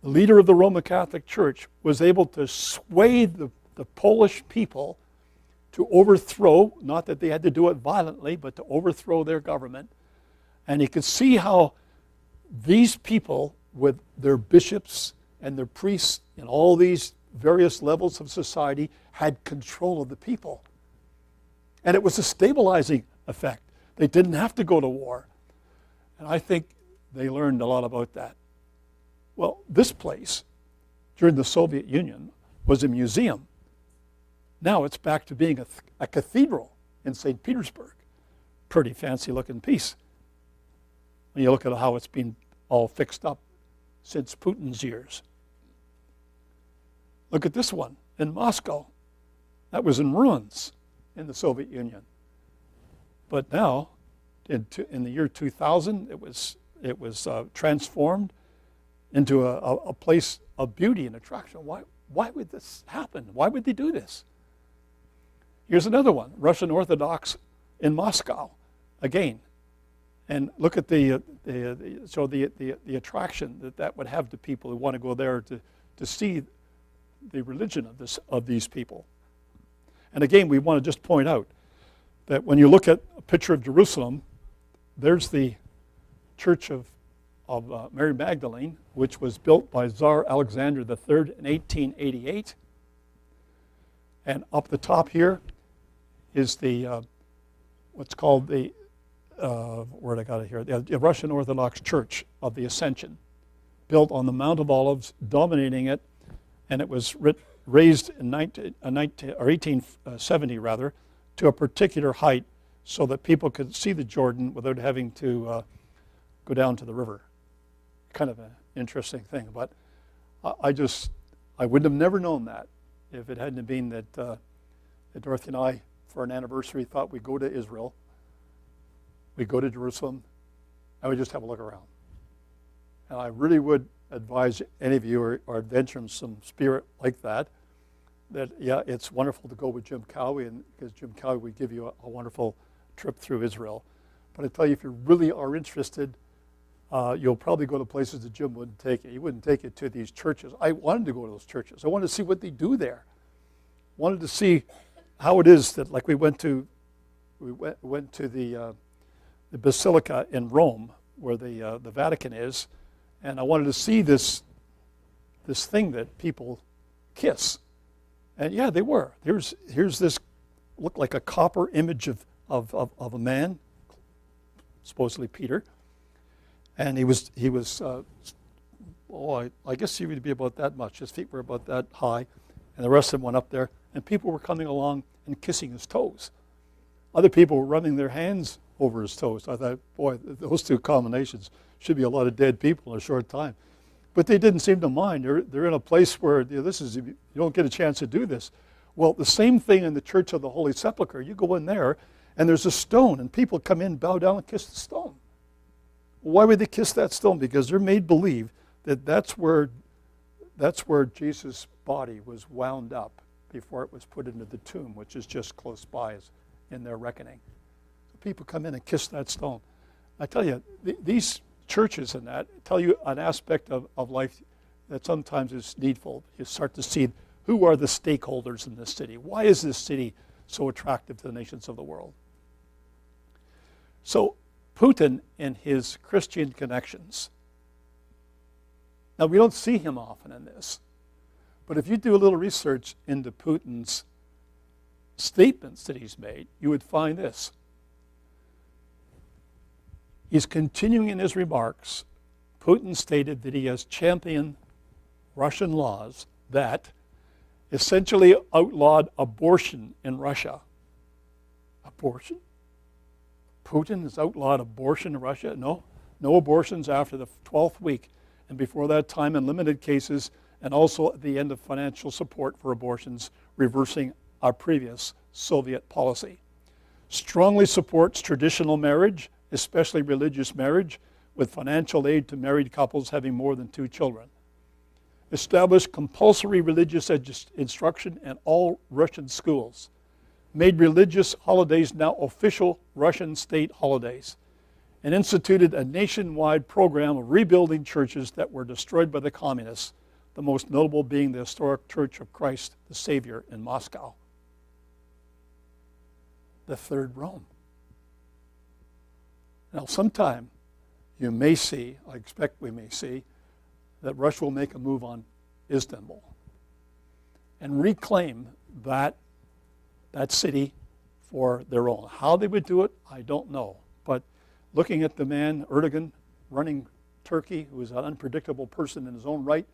the leader of the Roman Catholic Church, was able to sway the Polish people to overthrow, not that they had to do it violently, but to overthrow their government. And he could see how these people, with their bishops and their priests in all these various levels of society, had control of the people. And it was a stabilizing effect. They didn't have to go to war. And I think they learned a lot about that. Well, this place, during the Soviet Union, was a museum. Now it's back to being a cathedral in St. Petersburg. Pretty fancy looking piece. When you look at how it's been all fixed up since Putin's years. Look at this one in Moscow. That was in ruins in the Soviet Union. But now, in the year 2000, it was It was transformed into a place of beauty and attraction. Why would this happen? Why would they do this? Here's another one, Russian Orthodox in Moscow, again. And look at the attraction that would have to people who want to go there to see the religion of these people. And again, we want to just point out that when you look at a picture of Jerusalem, there's the Church of Mary Magdalene, which was built by Tsar Alexander III in 1888. And up the top here is the what's called the where I got it here, the Russian Orthodox Church of the Ascension, built on the Mount of Olives, dominating it, and it was raised in 1870 rather, to a particular height, so that people could see the Jordan without having to go down to the river. Kind of an interesting thing, but I would have never known that if it hadn't been that Dorothy and I, for an anniversary, thought we'd go to Israel, we'd go to Jerusalem, and we'd just have a look around. And I really would advise any of you are adventuring some spirit like that, yeah, it's wonderful to go with Jim Cowie, and because Jim Cowie would give you a wonderful trip through Israel. But I tell you, if you really are interested, you'll probably go to places that Jim wouldn't take you. He wouldn't take you to these churches. I wanted to go to those churches. I wanted to see what they do there. Wanted to see how it is that, like we went to the Basilica in Rome, where the Vatican is, and I wanted to see this thing that people kiss. And yeah, they were. Here's this looked like a copper image of a man, supposedly Peter, and he was I guess he would be about that much. His feet were about that high, and the rest of them went up there, and people were coming along and kissing his toes. Other people were running their hands over his toes. I thought, boy, those two combinations should be a lot of dead people in a short time. But they didn't seem to mind. They're in a place where you don't get a chance to do this. Well, the same thing in the Church of the Holy Sepulchre. You go in there, and there's a stone, and people come in, bow down, and kiss the stone. Why would they kiss that stone? Because they're made believe that that's where Jesus' body was wound up before it was put into the tomb, which is just close by in their reckoning. So people come in and kiss that stone. I tell you, these churches and that tell you an aspect of life that sometimes is needful. You start to see who are the stakeholders in this city. Why is this city so attractive to the nations of the world? So Putin and his Christian connections. Now, we don't see him often in this, but if you do a little research into Putin's statements that he's made, you would find this. He's continuing in his remarks. Putin stated that he has championed Russian laws that essentially outlawed abortion in Russia. Abortion? Putin has outlawed abortion in Russia? No abortions after the 12th week, and before that time in limited cases, and also at the end of financial support for abortions, reversing our previous Soviet policy. Strongly supports traditional marriage, especially religious marriage, with financial aid to married couples having more than 2 children. Established compulsory religious instruction in all Russian schools. Made religious holidays now official Russian state holidays. And instituted a nationwide program of rebuilding churches that were destroyed by the communists, the most notable being the historic Church of Christ the Savior in Moscow. The Third Rome. Now, sometime you may see, I expect we may see, that Russia will make a move on Istanbul and reclaim that city for their own. How they would do it, I don't know. But looking at the man, Erdogan, running Turkey, who is an unpredictable person in his own right,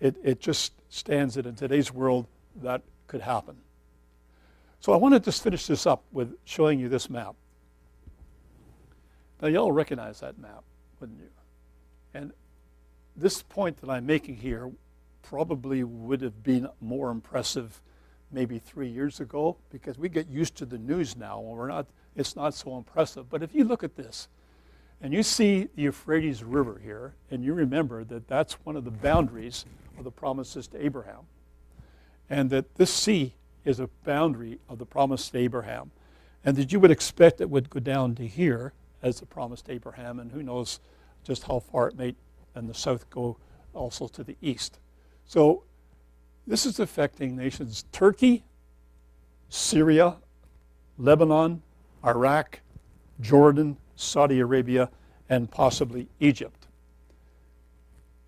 it just stands that in today's world that could happen. So I want to just finish this up with showing you this map. Now, y'all recognize that map, wouldn't you? And this point that I'm making here probably would have been more impressive maybe 3 years ago, because we get used to the news now and it's not so impressive. But if you look at this, And you see the Euphrates River here, and you remember that that's one of the boundaries of the promises to Abraham. And that this sea is a boundary of the promise to Abraham. And that you would expect it would go down to here as the promise to Abraham, and who knows just how far it may in the south go also to the east. So this is affecting nations Turkey, Syria, Lebanon, Iraq, Jordan, Saudi Arabia, and possibly Egypt.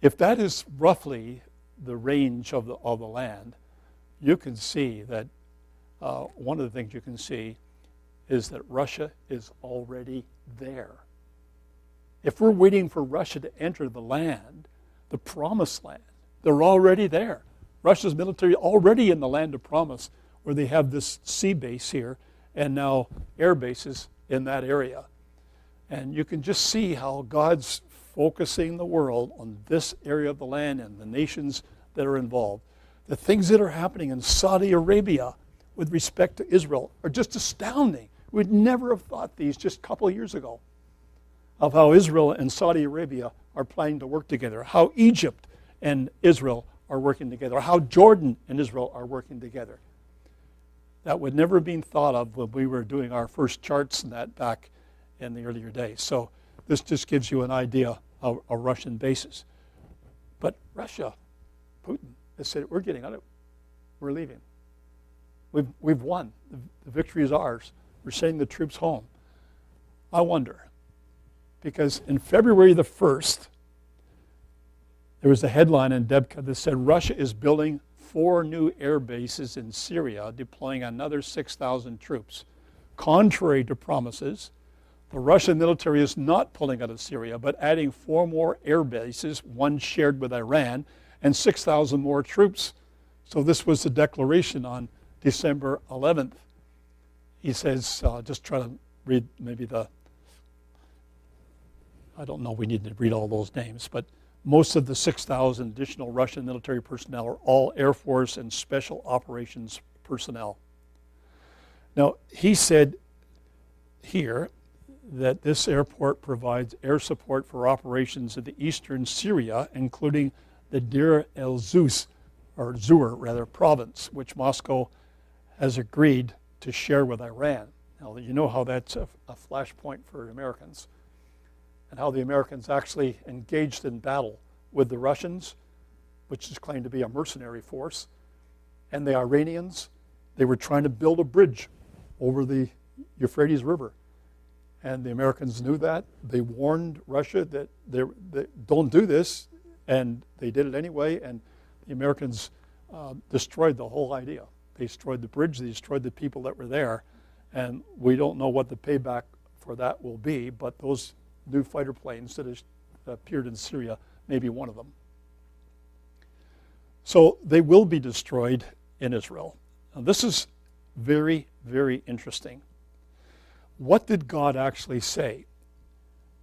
If that is roughly the range of the land, you can see that one of the things you can see is that Russia is already there. If we're waiting for Russia to enter the land, the promised land, they're already there. Russia's military already in the land of promise, where they have this sea base here and now air bases in that area. And you can just see how God's focusing the world on this area of the land and the nations that are involved. The things that are happening in Saudi Arabia with respect to Israel are just astounding. We'd never have thought these just a couple of years ago, of how Israel and Saudi Arabia are planning to work together, how Egypt and Israel are working together, how Jordan and Israel are working together. That would never have been thought of when we were doing our first charts and that back in the earlier days. So this just gives you an idea of a Russian basis. But Russia, Putin, has said, we're getting out of it. We're leaving. We've won. The victory is ours. We're sending the troops home. I wonder, because in February the 1st, there was a headline in Debka that said Russia is building 4 new air bases in Syria, deploying another 6,000 troops. Contrary to promises, the Russian military is not pulling out of Syria, but adding 4 more air bases, one shared with Iran, and 6,000 more troops. So this was the declaration on December 11th. He says, just try to read maybe I don't know, we need to read all those names, but most of the 6,000 additional Russian military personnel are all Air Force and Special Operations personnel. Now, he said here that this airport provides air support for operations in the eastern Syria, including the Deir el-Zur province, which Moscow has agreed to share with Iran. Now, you know how that's a flashpoint for Americans, and how the Americans actually engaged in battle with the Russians, which is claimed to be a mercenary force, and the Iranians. They were trying to build a bridge over the Euphrates River. And the Americans knew that. They warned Russia that they don't do this, and they did it anyway, and the Americans destroyed the whole idea. They destroyed the bridge, they destroyed the people that were there, and we don't know what the payback for that will be, but those new fighter planes that appeared in Syria may be one of them. So they will be destroyed in Israel. Now this is very, very interesting. What did God actually say?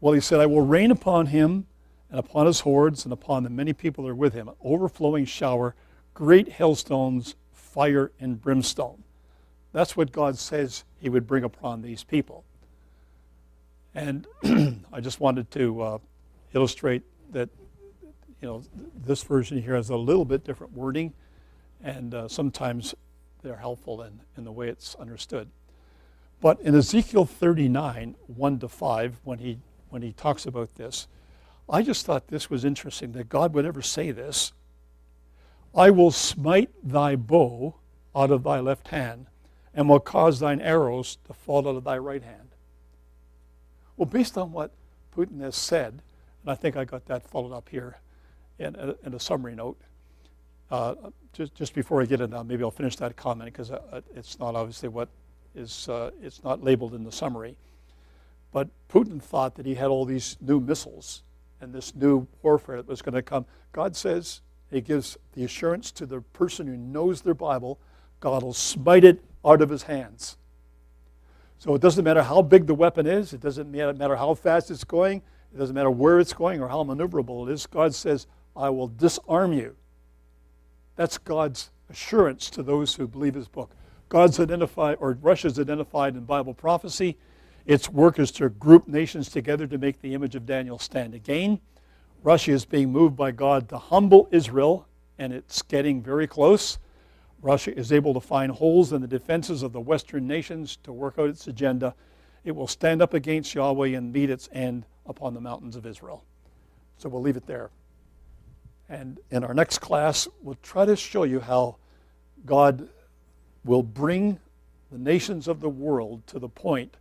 Well, he said, I will rain upon him and upon his hordes and upon the many people that are with him, an overflowing shower, great hailstones, fire and brimstone. That's what God says he would bring upon these people. And I just wanted to illustrate that, this version here has a little bit different wording, and sometimes they're helpful in the way it's understood. But in Ezekiel 39, 1-5, when he talks about this, I just thought this was interesting, that God would ever say this. I will smite thy bow out of thy left hand, and will cause thine arrows to fall out of thy right hand. Well, based on what Putin has said, and I think I got that followed up here in a summary note, just before I get into that, maybe I'll finish that comment, because it's not obviously what is, it's not labeled in the summary. But Putin thought that he had all these new missiles and this new warfare that was going to come. God says, he gives the assurance to the person who knows their Bible, God will smite it out of his hands. So it doesn't matter how big the weapon is, it doesn't matter how fast it's going, it doesn't matter where it's going or how maneuverable it is. God says, I will disarm you. That's God's assurance to those who believe his book. God's identified, or Russia's identified in Bible prophecy Its work is to group nations together to make the image of Daniel stand again. Russia is being moved by God to humble Israel, and it's getting very close. Russia is able to find holes in the defenses of the Western nations to work out its agenda. It will stand up against Yahweh and meet its end upon the mountains of Israel. So we'll leave it there. And in our next class, we'll try to show you how God will bring the nations of the world to the point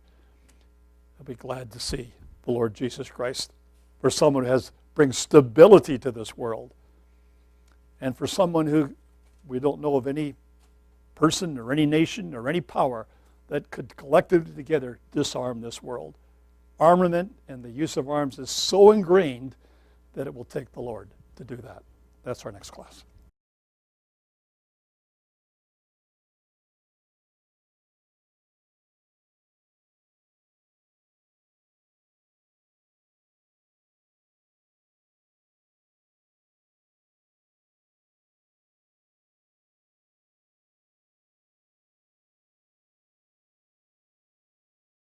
they'll be glad to see the Lord Jesus Christ. For someone who brings stability to this world. And for someone who we don't know of any person or any nation or any power that could collectively together disarm this world. Armament and the use of arms is so ingrained that it will take the Lord to do that. That's our next class.